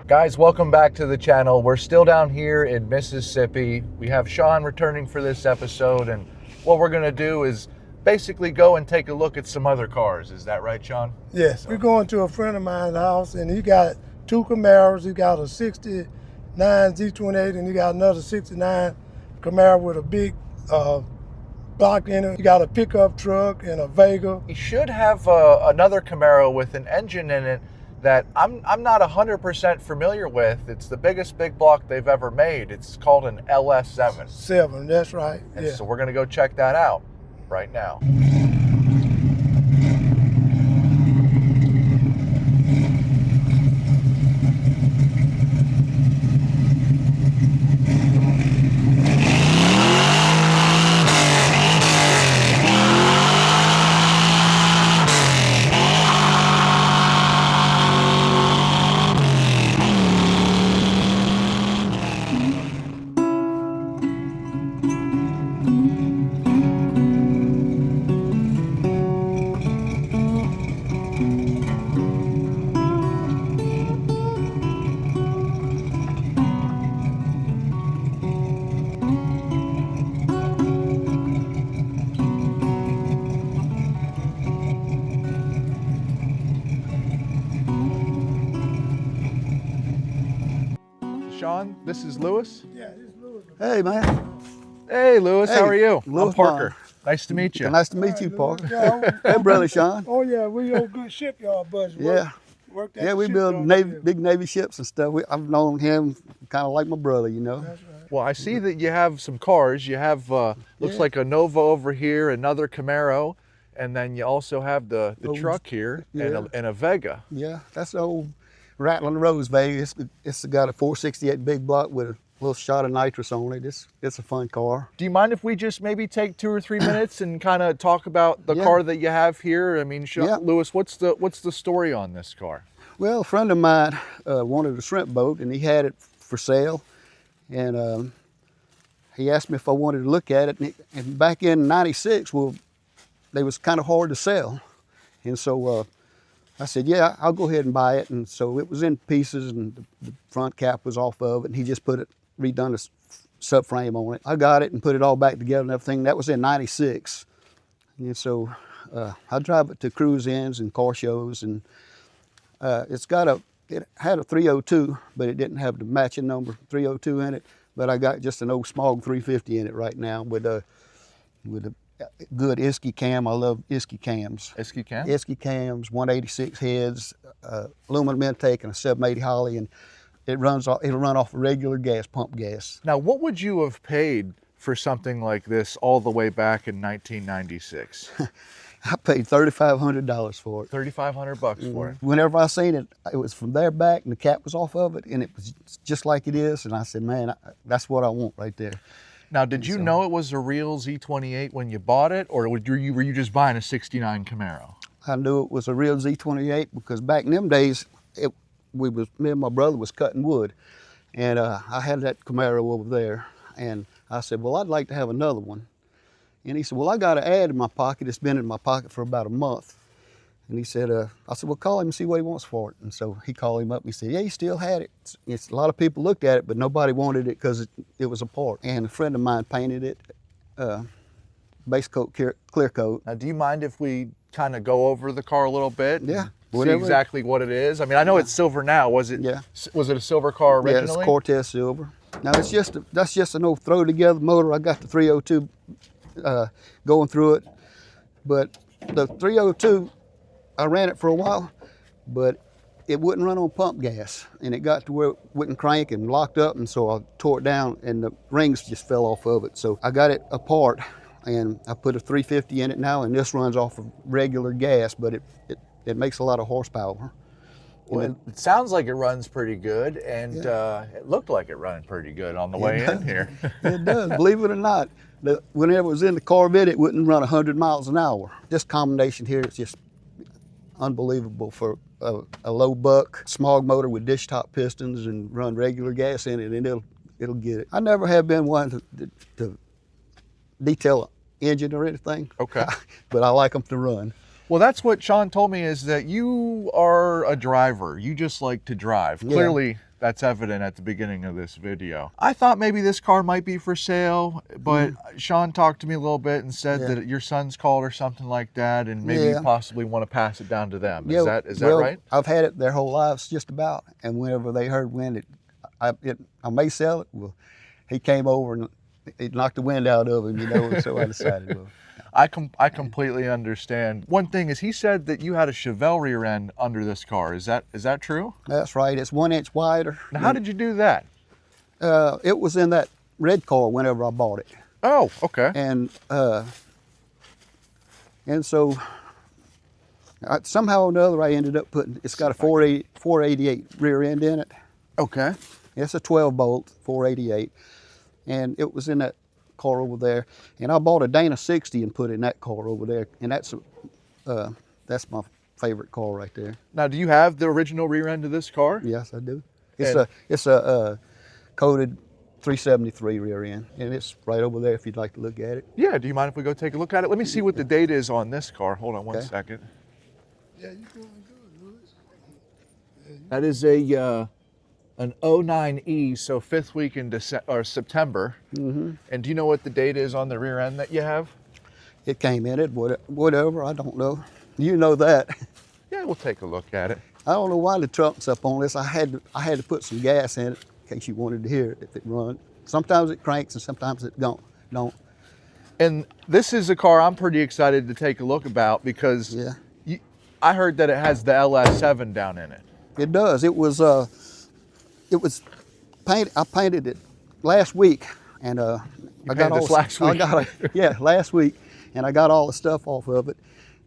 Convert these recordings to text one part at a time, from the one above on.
Guys, welcome back to the channel. We're still down here in Mississippi. We have Sean returning for this episode, and what we're gonna do is basically go and take a look at some other cars. Is that right, Sean? Yes, we're going to a friend of mine's house, and he got two Camaros. He got a 69 Z28, and he got another 69 Camaro with a big block in it. He got a pickup truck and a Vega. He should have another Camaro with an engine in it that I'm not 100% familiar with. It's the biggest big block they've ever made. It's called an LS7. 7, that's right. And yeah. so we're gonna go check that out right now. Sean, this is Lewis. Yeah, this is Louis. Hey, man. Hey, Lewis, how are you? Lewis I'm Parker. Nice to meet you. Nice to meet you, Parker. Hey, brother Sean. Oh yeah, we old good shipyard buddies. Yeah. Worked at Yeah, the we build shipyard. big Navy ships and stuff. I've known him kind of like my brother, you know. That's right. Well, I see that you have some cars. You have, looks Yeah. like a Nova over here, another Camaro, and then you also have the Oh, truck here yeah. and a Vega. Yeah, that's the old Rattling Rose Vega. It's got a 468 big block with a little shot of nitrous on it. It's a fun car. Do you mind if we just maybe take 2 or 3 minutes and kind of talk about the Yeah. car that you have here? I mean, Yeah. Lewis, what's the story on this car? Well, a friend of mine wanted a shrimp boat, and he had it for sale. And he asked me if I wanted to look at it. And back in '96, well, they was kind of hard to sell. And so I said, yeah, I'll go ahead and buy it. And so it was in pieces, and the front cap was off of it. And he just redone a subframe on it. I got it and put it all back together and everything. That was in '96. And so I drive it to cruise-ins and car shows. And it had a 302, but it didn't have the matching number 302 in it. But I got just an old Smog 350 in it right now with a good Isky cam. I love Isky cams. Isky cam? Isky cams, 186 heads, aluminum intake, and a 780 Holly, and it'll run off regular gas, pump gas. Now, what would you have paid for something like this all the way back in 1996? I paid $3,500 for it. $3,500 for it. Whenever I seen it, it was from there back, and the cap was off of it, and it was just like it is. And I said, man, that's what I want right there. Now, did you know it was a real Z28 when you bought it, or were you just buying a '69 Camaro? I knew it was a real Z28 because back in them days, me and my brother was cutting wood, and I had that Camaro over there, and I said, well, I'd like to have another one. And he said, well, I got an ad in my pocket. It's been in my pocket for about a month. And he said, I said, well, call him and see what he wants for it. And so he called him up and he said, yeah, he still had it. A lot of people looked at it, but nobody wanted it because it was a part. And a friend of mine painted it, base coat, clear coat. Now, do you mind if we kind of go over the car a little bit? Yeah. See exactly what it is? I mean, I know it's silver now. Was it a silver car originally? Yeah, it's Cortez silver. Now, that's just an old throw-together motor. I got the 302 going through it. But the 302, I ran it for a while, but it wouldn't run on pump gas. And it got to where it wouldn't crank and locked up, and so I tore it down, and the rings just fell off of it. So I got it apart, and I put a 350 in it now, and this runs off of regular gas, but it makes a lot of horsepower. Well, it sounds like it runs pretty good, and it looked like it ran pretty good on the way in here. It does, believe it or not. Whenever it was in the Corvette, it wouldn't run 100 miles an hour. This combination here is just unbelievable for a low buck smog motor with dish top pistons and run regular gas in it, and it'll get it. I never have been one to detail engine or anything. Okay. But I like them to run. Well, that's what Sean told me, is that you are a driver. You just like to drive. Yeah. Clearly, that's evident at the beginning of this video. I thought maybe this car might be for sale, but Sean talked to me a little bit and said that your son's called or something like that, and maybe you possibly want to pass it down to them. Is that right? I've had it their whole lives just about, and whenever they heard wind, I may sell it. Well, he came over and it knocked the wind out of him, and so I decided, well. I completely understand. One thing is, he said that you had a Chevelle rear end under this car. Is that true? That's right. It's 1 inch wider. Now, how did you do that? It was in that red car whenever I bought it. Oh, okay. And so somehow or another, I ended up putting. It's got a 488 rear end in it. Okay. It's a 12-bolt 488, and it was in that car over there, and I bought a Dana 60 and put it in that car over there, and that's my favorite car right there. Now, do you have the original rear end of this car? Yes, I do. It's a coated 373 rear end, and it's right over there if you'd like to look at it. Yeah. Do you mind if we go take a look at it? Let me see what the date is on this car. Hold on one second. Yeah, you're doing good, Louis. That is an 09E, so 5th week in September. Mm-hmm. And do you know what the date is on the rear end that you have? It came in it, whatever, I don't know. You know that. Yeah, we'll take a look at it. I don't know why the trunk's up on this. I had to put some gas in it in case you wanted to hear it if it run. Sometimes it cranks and sometimes it don't. And this is a car I'm pretty excited to take a look about because I heard that it has the LS7 down in it. It does. It was painted. I painted it last week, and I got all last week. Last week, and I got all the stuff off of it,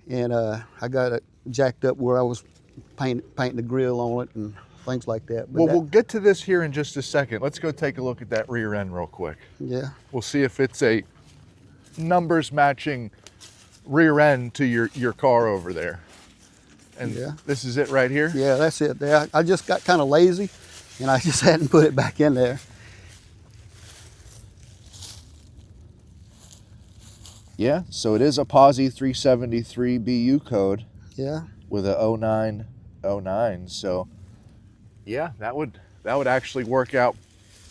and I got it jacked up where I was painting the grill on it and things like that. But we'll get to this here in just a second. Let's go take a look at that rear end real quick. Yeah. We'll see if it's a numbers matching rear end to your car over there. And this is it right here? Yeah, that's it there. I just got kind of lazy, and I just hadn't put it back in there. Yeah, so it is a Posse 373 BU code. Yeah. With a 0909. So yeah, that would actually work out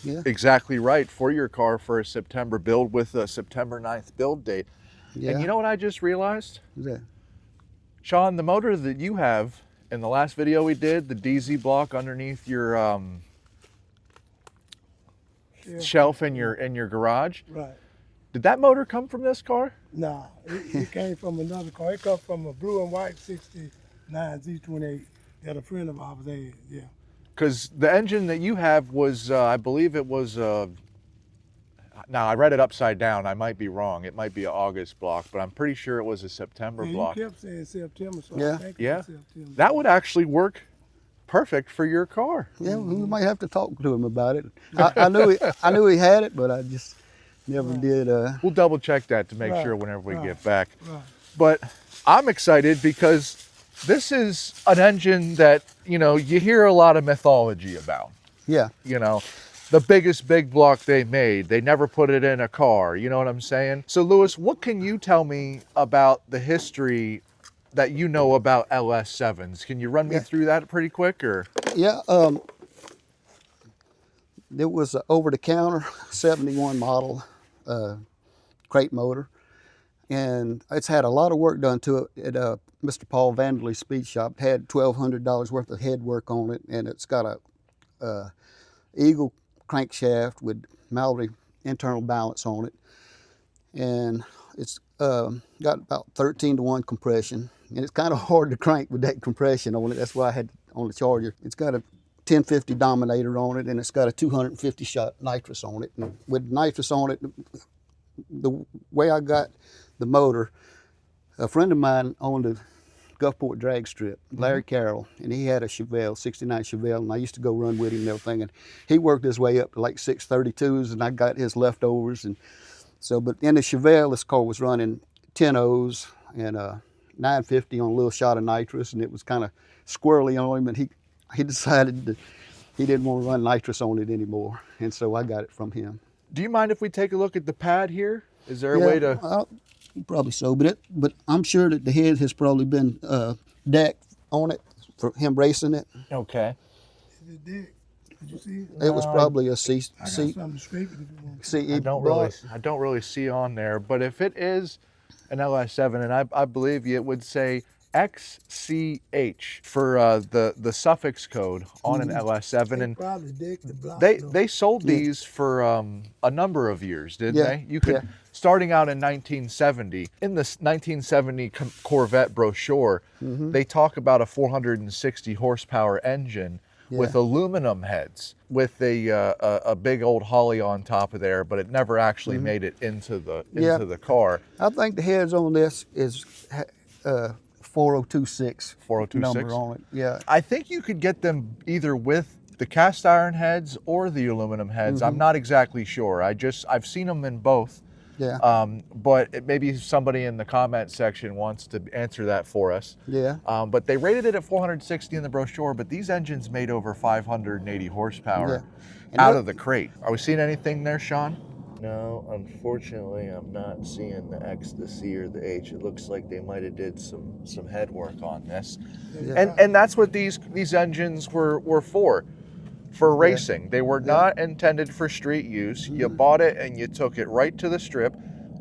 exactly right for your car for a September build with a September 9th build date. Yeah. And you know what I just realized? What's that? Sean, the motor that you have in the last video we did, the DZ block underneath your shelf in your garage. Right. Did that motor come from this car? Nah, it came from another car. It comes from a blue and white 69 Z28 that a friend of ours had, yeah. Because the engine that you have was, I believe it was, now I read it upside down. I might be wrong. It might be an August block, but I'm pretty sure it was a September block. You kept saying September, so I think it was September. That would actually work perfect for your car. Yeah, we might have to talk to him about it. I knew he had it, but I just never did. We'll double check that to make sure whenever we get back. Right. But I'm excited because this is an engine that, you hear a lot of mythology about. Yeah. The biggest big block they made. They never put it in a car. You know what I'm saying? So, Louis, what can you tell me about the history that you know about LS7s? Can you run me through that pretty quick? Or yeah, it was an over-the-counter 71 model crate motor, and it's had a lot of work done to it at Mr. Paul Vanderley's speed shop. It had $1,200 worth of head work on it, and it's got a Eagle crankshaft with Mallory internal balance on it, and it's got about 13-to-1 compression, and it's kind of hard to crank with that compression on it. That's why I had on the Charger. It's got a 1050 Dominator on it, and it's got a 250 shot nitrous on it. And with nitrous on it, the way I got the motor, a friend of mine owned a Gulfport drag strip, Larry Carroll, and he had a Chevelle, 69 Chevelle, and I used to go run with him and everything, and he worked his way up to like 632s, and I got his leftovers, and so, but in the Chevelle, this car was running 10 O's and 950 on a little shot of nitrous, and it was kind of squirrely on him, and he decided that he didn't want to run nitrous on it anymore, and so I got it from him. do you mind if we take a look at the pad here? Is there a way to? Probably so, but I'm sure that the head has probably been decked on it for him racing it. Okay. Is it dick? Did you see it? It was probably a C. I got C something to scrape it if you want. CE I don't really see on there, but if it is an LS7, and I believe you, it would say XCH for the suffix code on an LS7, They and probably dick the block. they sold these for a number of years, didn't Yeah, they? You could, yeah. starting out in 1970, in the 1970 Corvette brochure, they talk about a 460 horsepower engine with aluminum heads, with a big old Holly on top of there, but it never actually made it into the car. I think the heads on this is 4026. 4026? Number on it. Yeah. I think you could get them either with the cast iron heads or the aluminum heads. I'm not exactly sure. I've seen them in both. Yeah. But maybe somebody in the comment section wants to answer that for us. Yeah. But they rated it at 460 in the brochure, but these engines made over 580 horsepower out of the crate. Are we seeing anything there, Sean? No, unfortunately, I'm not seeing the X, the C, or the H. It looks like they might have did some head work on this. Yeah. And that's what these engines were for racing. They were not intended for street use. You bought it and you took it right to the strip,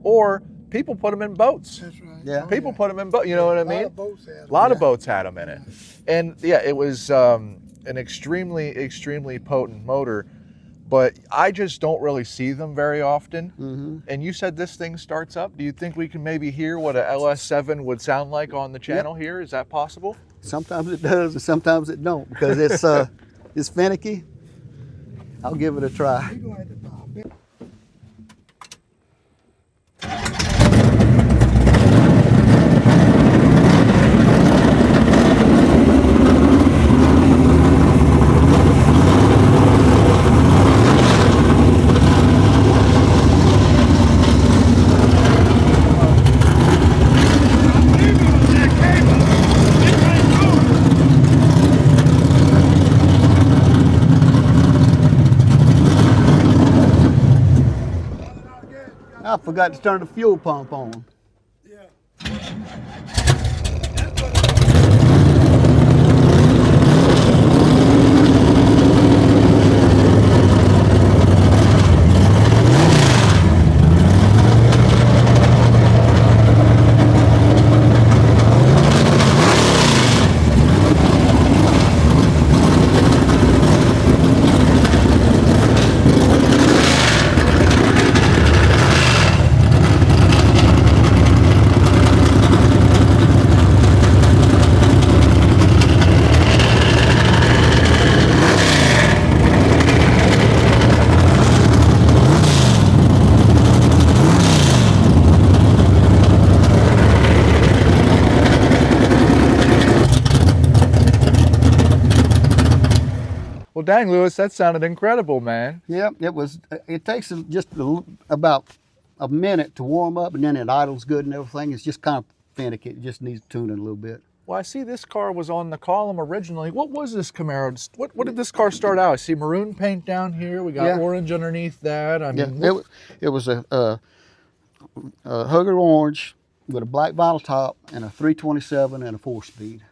or people put them in boats. That's right. Yeah. People put them in boats, you know what I mean? A A lot of boats had them in it. And yeah, it was an extremely potent motor, but I just don't really see them very often. And you said this thing starts up. Do you think we can maybe hear what a LS7 would sound like on the channel here? Is that possible? Sometimes it does and sometimes it don't, because it's finicky. I'll give it a try. We gonna have to buy a bit. I forgot to turn the fuel pump on. Yeah. Well, dang, Lewis, that sounded incredible, man. Yep, it takes just about a minute to warm up, and then it idles good and everything. It's just kind of finicky. It just needs tuning a little bit. Well, I see this car was on the column originally. What was this Camaro? What did this car start out? I see maroon paint down here. We got orange underneath that. I mean, it was a Hugger orange with a black vinyl top and a 327 and a 4-speed.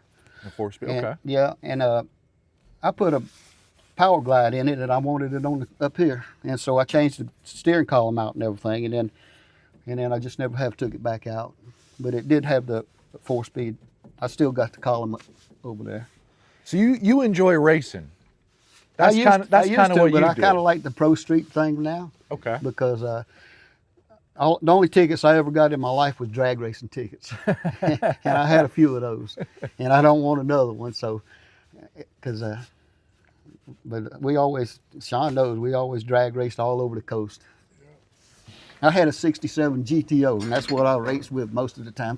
a 4-speed, And, okay. Yeah, and I put a power glide in it, and I wanted it on up here, and so I changed the steering column out and everything, and then I just never have took it back out. But it did have the 4-speed. I still got the column over there. So you enjoy racing. That's I kind of what you but I do. kind of like the pro street thing now. Okay. Because the only tickets I ever got in my life was drag racing tickets, and I had a few of those, and I don't want another one. So, because but we always, Sean knows, we always drag raced all over the coast. I had a 67 GTO, and that's what I raced with most of the time.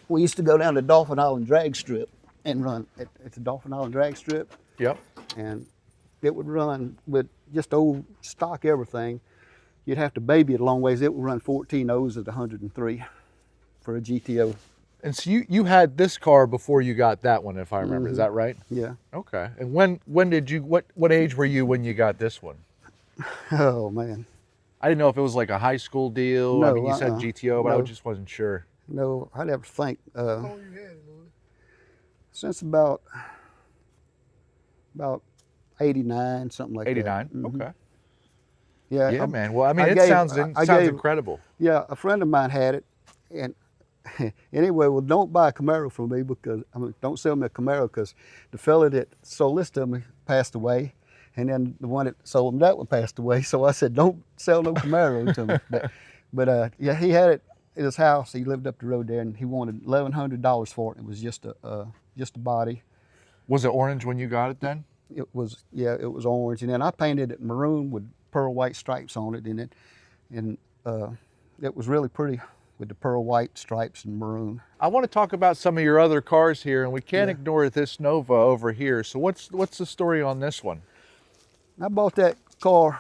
We used to go down to Dolphin Island drag strip and run at the Dolphin Island drag strip. Yep. And it would run with just old stock everything. You'd have to baby it a long ways. It would run 14 O's at 103 for a GTO. And so you had this car before you got that one, if I remember. Is that right? Yeah. Okay. And when did you, what age were you when you got this one? Oh, man. I didn't know if it was like a high school deal. I No, mean, you said GTO, but I No. just wasn't sure. No, I'd have to think. How long you had it, Louis? Since about 89, something like 89. that. Mhm. Okay. Yeah, Yeah, man. Well, I mean, I it gave- sounds I sounds gave- incredible. Yeah, a friend of mine had it, and anyway, well, don't buy a Camaro from me because don't sell me a Camaro because the fella that sold this to me passed away, and then the one that sold him that one passed away. So I said, don't sell no Camaro to me. But yeah, he had it at his house. He lived up the road there, and he wanted $1,100 for it. It was just a body. Was it orange when you got it then? It was orange, and then I painted it maroon with pearl white stripes on it, and it was really pretty with the pearl white stripes and maroon. I want to talk about some of your other cars here, and we can't ignore this Nova over here. So what's the story on this one? I bought that car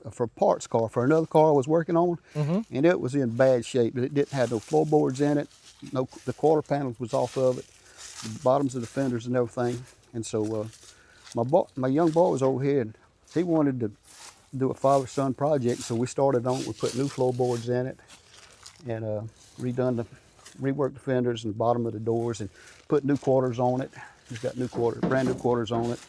for parts car for another car I was working on, and it was in bad shape. It didn't have no floorboards in it. No, the quarter panels was off of it, the bottoms of the fenders and everything. And so my young boy was over here, and he wanted to do a father-son project. So we started on it. We put new floorboards in it, and reworked the fenders and the bottom of the doors, and put new quarters on it. It's got brand new quarters on it.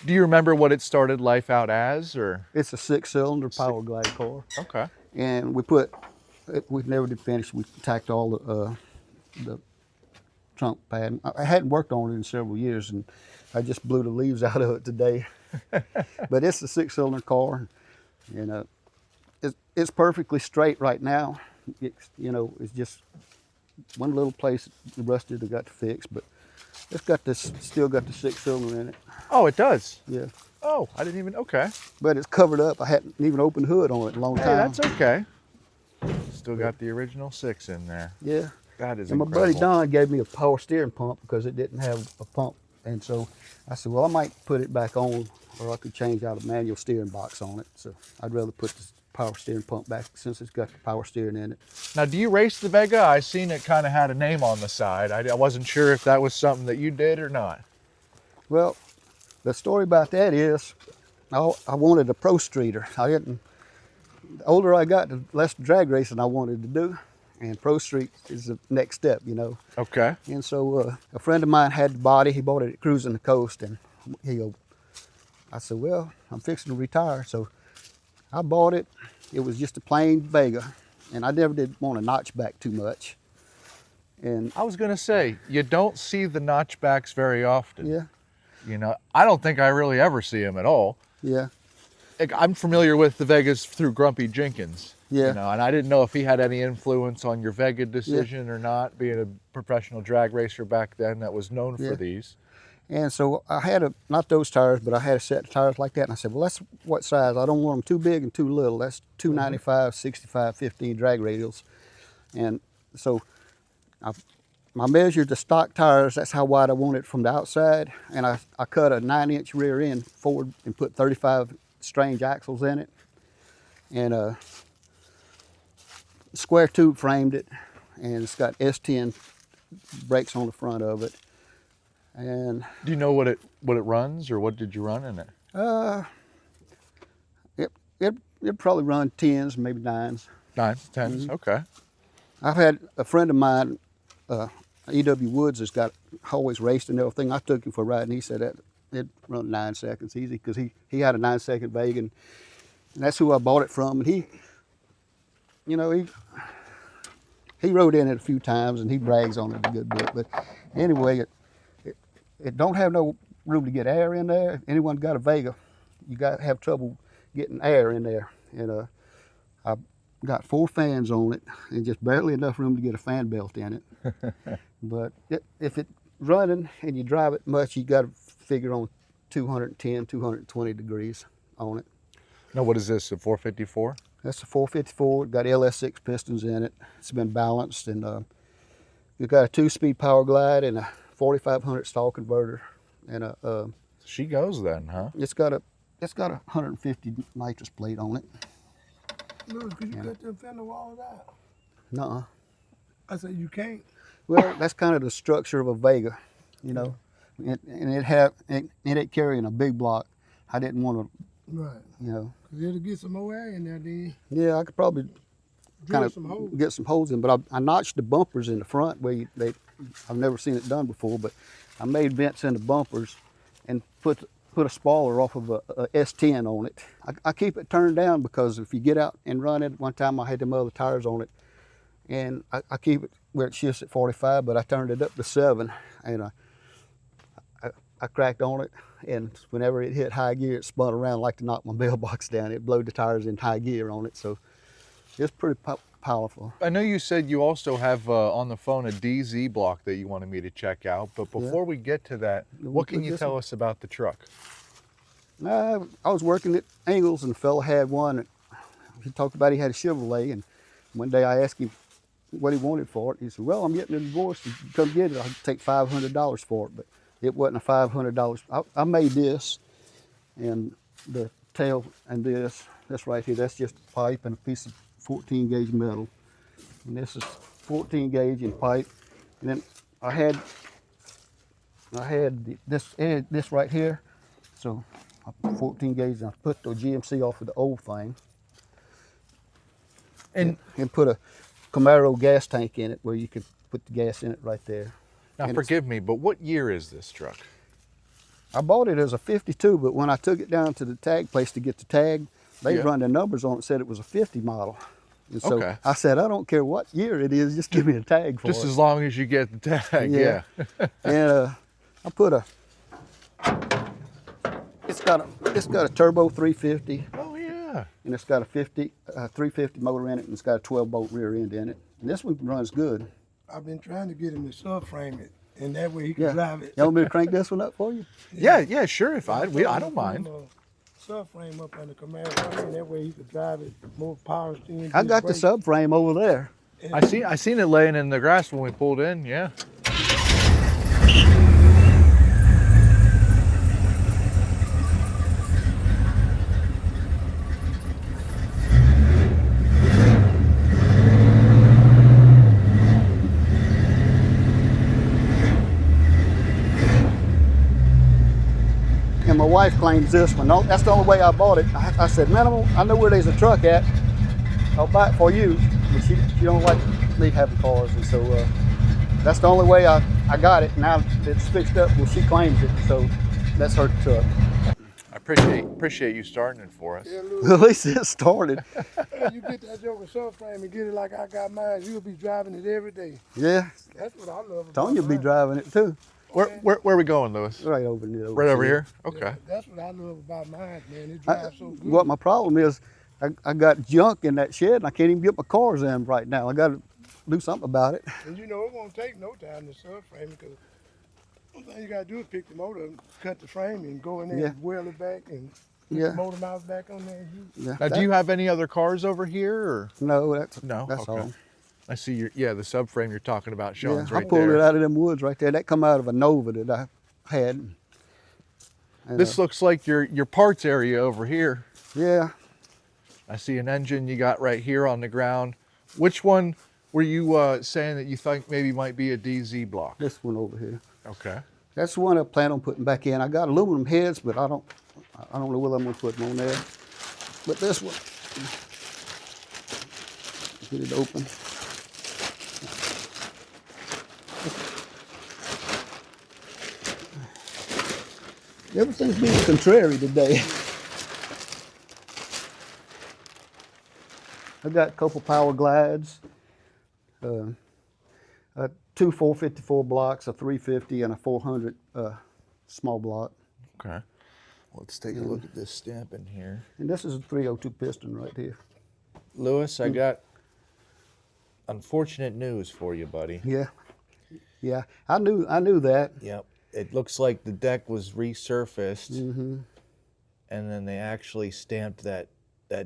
Do you remember what it started life out as, or? It's a 6-cylinder Power Glide car. Okay. And we never did finish. We tacked all the trunk pad. I hadn't worked on it in several years, and I just blew the leaves out of it today. But it's a 6-cylinder car, and it's perfectly straight right now. It's just one little place rusted I got to fix, but it's still got the 6-cylinder in it. Oh, it does. Yeah. Oh, I didn't even. Okay. But it's covered up. I hadn't even opened the hood on it in a long Hey, time. that's okay. Still got the original 6 in there. Yeah. That is And my incredible. buddy Don gave me a power steering pump because it didn't have a pump. And so I said, well, I might put it back on, or I could change out a manual steering box on it. So I'd rather put the power steering pump back since it's got the power steering in it. Now, do you race the Vega? I seen it kind of had a name on the side. I wasn't sure if that was something that you did or not. Well, the story about that is I wanted a pro streeter. The older I got, the less drag racing I wanted to do. And pro street is the next step, Okay. And so a friend of mine had the body. He bought it at Cruising the Coast, and I said, well, I'm fixing to retire. So I bought it. It was just a plain Vega, and I never did want to notch back too much. And I was going to say, you don't see the notchbacks very often. yeah, I don't think I really ever see them at all. yeah, I'm familiar with the Vegas through Grumpy Jenkins. Yeah. And I didn't know if he had any influence on your Vega decision or not, being a professional drag racer back then that was known for Yeah. these. And so I had not those tires, but I had a set of tires like that. And I said, well, that's what size? I don't want them too big and too little. That's 295, 65, 15 drag radials. And so I measured the stock tires. That's how wide I want it from the outside. And I cut a 9-inch rear end forward and put 35 strange axles in it. And square tube framed it. And it's got S10 brakes on the front of it. And Do you know what it runs, or what did you run in it? It'd probably run 10s, maybe 9s. 9s, 10s, okay. I've had a friend of mine, E.W. Woods, has always raced and everything. I took him for a ride, and he said that it run 9 seconds easy because he had a 9-second Vega, and that's who I bought it from. And he rode in it a few times, and he brags on it a good bit. But anyway, it don't have no room to get air in there. If anyone got a Vega, you got to have trouble getting air in there. And I got 4 fans on it, and just barely enough room to get a fan belt in it. But if it's running and you drive it much, you got to figure on 210, 220 degrees on it. Now, what is this, a 454? That's a 454. It got LS6 pistons in it. It's been balanced, and it's got a 2-speed Power Glide and a 4500 stall converter, and She goes then, huh? it's got a 150 nitrous plate on it. Louis, could you cut them fender walls out? Nuh-uh. I said, you can't. Well, that's kind of the structure of a Vega, and it carrying a big block. I didn't want to, Right. 'Cause it'll get some more air in there then. Yeah, I could probably Drill some holes. get some holes in, but I notched the bumpers in the front where I've never seen it done before, but I made vents in the bumpers and put a spoiler off of a S10 on it. I keep it turned down because if you get out and run it, one time I had them other tires on it, and I keep it where it shifts at 45, but I turned it up to 7, and I cracked on it, and whenever it hit high gear, it spun around like to knock my mailbox down. It blowed the tires in high gear on it, so it's pretty powerful. I know you said you also have on the phone a DZ block that you wanted me to check out, but before we get to that, what can you tell us about the truck? I was working at Ingles, and the fella had one. He talked about he had a Chevrolet, and one day I asked him what he wanted for it. He said, "Well, I'm getting a divorce. If you come get it, I'll take $500 for it." But it wasn't a $500. I made this, and the tail, and this right here, that's just a pipe and a piece of 14 gauge metal. And this is 14 gauge in pipe. And then I had this right here. So I put 14 gauge, and I put the GMC off of the old thing. And put a Camaro gas tank in it where you could put the gas in it right there. Now, forgive me, but what year is this truck? I bought it as a 52, but when I took it down to the tag place to get the tag, they run the numbers on it, said it was a 50 model. And so I said, I don't care what year it is, just give me a tag for it. Just as long as you get the tag, yeah. And I put it's got a turbo 350. Oh yeah. And it's got a 350 motor in it, and it's got a 12-bolt rear end in it. And this one runs good. I've been trying to get him to subframe it, and that way he can drive it. You want me to crank this one up for you? Yeah, sure. I don't mind. Subframe up on the Camaro, and that way he could drive it more power steering. I got the subframe over there. I seen it laying in the grass when we pulled in. Yeah. And my wife claims this one. No, that's the only way I bought it. I said, man, I know where there's a truck at. I'll buy it for you. But she don't like me having cars, and so that's the only way I got it. Now it's fixed up. Well, she claims it, so that's her truck. I appreciate you starting it for us. Yeah, At least it started. you get that joker subframe and get it like I got mine, you'll be driving it every day. Yeah. That's what I love about Tonya be mine. driving it too. Where are we going, Lewis? Right over there. Right over here? Okay. Yeah, that's what I love about mine, man. It drives so good. What my problem is, I got junk in that shed, and I can't even get my cars in right now. I got to do something about it. And you know, it won't take no time to subframe it, because one thing you got to do is pick the motor, cut the frame, and go in there and wheel it back, and put the motor mouth back on there. Now, do you have any other cars over here? Or? No, that's okay. all. I see the subframe you're talking about, Sean's right I pulled there. it out of them woods right there. That come out of a Nova that I had. And, This looks like your parts area over here. Yeah. I see an engine you got right here on the ground. Which one were you saying that you think maybe might be a DZ block? This one over here. Okay. That's the one I plan on putting back in. I got aluminum heads, but I don't know whether I'm gonna put them on there. But this one, get it open. Everything's being contrary today. I got a couple power glides, two 454 blocks, a 350, and a 400 small block. Okay. Let's take a look at this stamping here. And this is a 302 piston right here. Lewis, I got unfortunate news for you, buddy. Yeah. I knew that. Yep. It looks like the deck was resurfaced, and then they actually stamped that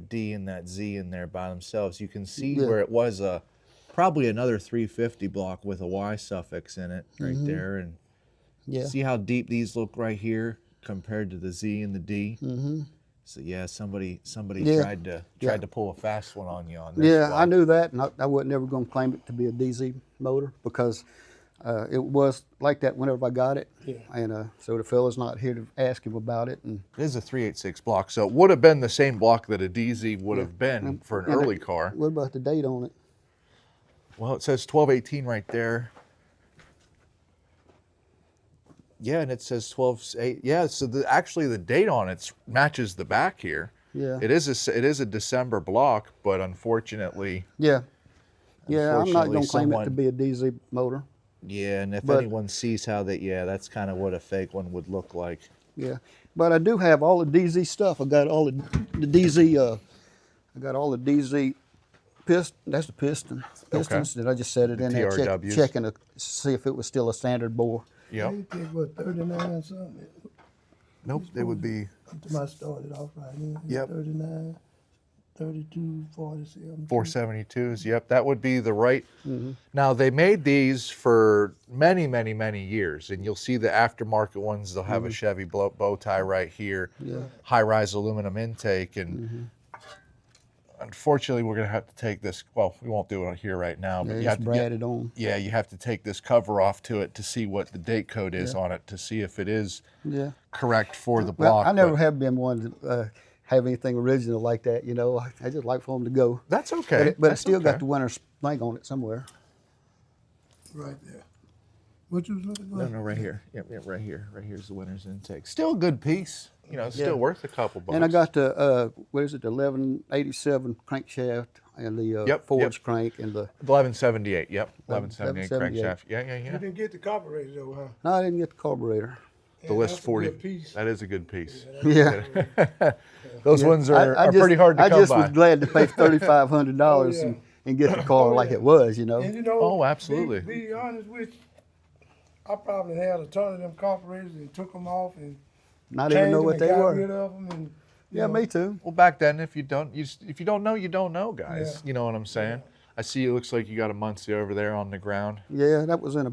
D and that Z in there by themselves. You can see where it was probably another 350 block with a Y suffix in it right there, and see how deep these look right here compared to the Z and the D. So yeah, somebody tried to pull a fast one on you on this. Yeah, I knew that, and I wasn't ever going to claim it to be a DZ motor because It was like that whenever I got it. Yeah. And so the fella's not here to ask him about it. And It is a 386 block, so it would have been the same block that a DZ would have been for an and early car. What about the date on it? Well, it says 1218 right there. Yeah, and it says 12/8. Yeah, so actually the date on it matches the back here. Yeah. It is a December block, but unfortunately, Yeah. Yeah, I'm not Unfortunately, going to claim it to someone- be a DZ motor. yeah. And if But- anyone sees how that, yeah, that's kind of what a fake one would look like. Yeah. But I do have all the DZ stuff. I got all the DZ, I got all the DZ piston. That's the pistons that I just set it in there, TRWs. checking to see if it was still a standard bore. Yep. They take what, 39 something? Nope. They would be Until I started off right here. Yep. 39, 32, 47. 472s. Yep, that would be the right. Now they made these for many, many, many years, and you'll see the aftermarket ones. They'll have a Chevy bow tie right here, high-rise aluminum intake, and unfortunately, we're gonna have to take this. Well, we won't do it here right now, but Yeah, you it's have to braided on. Yeah, you have to take this cover off to it to see what the date code is on it to see if it is Yeah. correct for the Well, block. I never but have been one to have anything original like that. You know, I just like for them to go. That's okay. But it That's still okay. got the winner's thing on it somewhere. Right there. What you was looking for? No, right here. Yep, right here. Right here's the winner's intake. Still a good piece. You know, still worth a couple bucks. And I got the what is it, the 1187 crankshaft and the forged crank and the. 1178. Yep, 1178 crankshaft. Yeah. You didn't get the carburetor though, huh? No, I didn't get the carburetor. The list that's a 40. good piece. That is a good piece. Yeah. Those ones are, I just- pretty hard to I come just by. was glad to pay $3,500 Oh, yeah. and get the car like it was, you know. And you know, Oh, absolutely. Be honest with you, I probably had a ton of them carburetors and took them off and Not even know what they got were. rid of them and, you Yeah, know, me too. Well, back then, if you don't know, you don't know, guys. Yeah. You know what I'm saying? I see it looks like you got a Muncie over there on the ground. Yeah, that was in a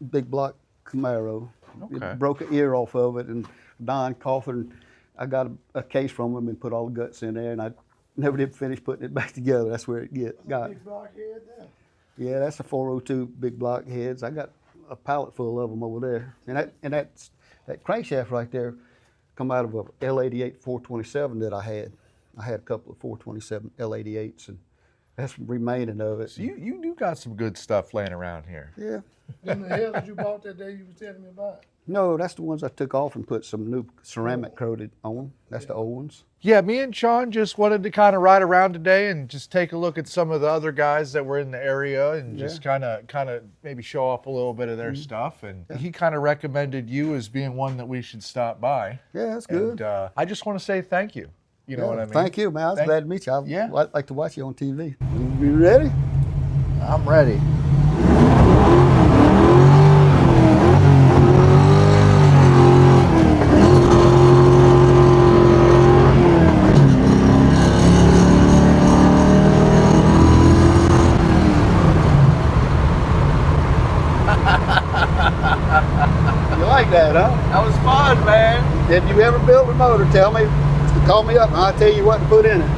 big block Camaro. Okay. It broke an ear off of it, and Don Coffin, I got a case from him and put all the guts in there, and I never did finish putting it back together. That's where it got. big blockhead there. Yeah, that's a 402 big block heads. I got a pallet full of them over there, and that crankshaft right there come out of a L88 427 that I had. I had a couple of 427 L88s, and that's remaining of it. So you do got some good stuff laying around here. Yeah. Them the hell that you bought that day you was telling me about. No, that's the ones I took off and put some new ceramic coated on. That's the old ones. Yeah, me and Sean just wanted to kind of ride around today and just take a look at some of the other guys that were in the area and just kind of maybe show off a little bit of their stuff. And he kind of recommended you as being one that we should stop by. Yeah, that's good. And I just want to say thank you. You know what I mean? Thank you, man. I was glad to meet you. Yeah. I'd like to watch you on TV. You ready? I'm ready. You like that, huh? That was fun, man. If you ever build a motor, call me up and I'll tell you what to put in it.